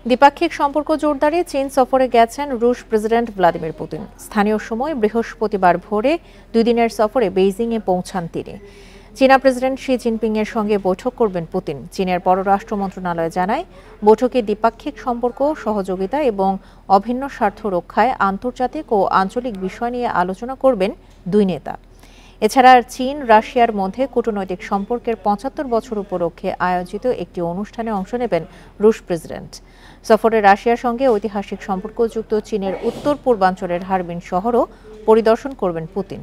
দ্বিপাক্ষিক সম্পর্ক জোরদারে চীন সফরে গেছেন রুশ প্রেসিডেন্ট ভ্লাদিমির পুতিন। স্থানীয় সময় বৃহস্পতিবার ভোরে 2 দিনের সফরে বেইজিংয়ে পৌঁছান তিনি। চীনা প্রেসিডেন্ট শি জিনপিং এর সঙ্গে বৈঠক করবেন পুতিন। চীনের পররাষ্ট্র মন্ত্রণালয় জানায়, বৈঠকে দ্বিপাক্ষিক সম্পর্ক, সহযোগিতা এবং অভিন্ন স্বার্থ রক্ষায় আন্তর্জাতিক ও আঞ্চলিক বিষয় নিয়ে আলোচনা করবেন দুই নেতা। এছাড়া চীন রাশিয়ার মধ্যে কূটনৈতিক সম্পর্কের 75 বছর উপলক্ষে আয়োজিত একটি অনুষ্ঠানে অংশ নেবেন রুশ প্রেসিডেন্ট। সফরে রাশিয়ার সঙ্গে ঐতিহাসিক সম্পর্কযুক্ত চীনের উত্তর পূর্বাঞ্চলের হারবিন শহরও পরিদর্শন করবেন পুতিন।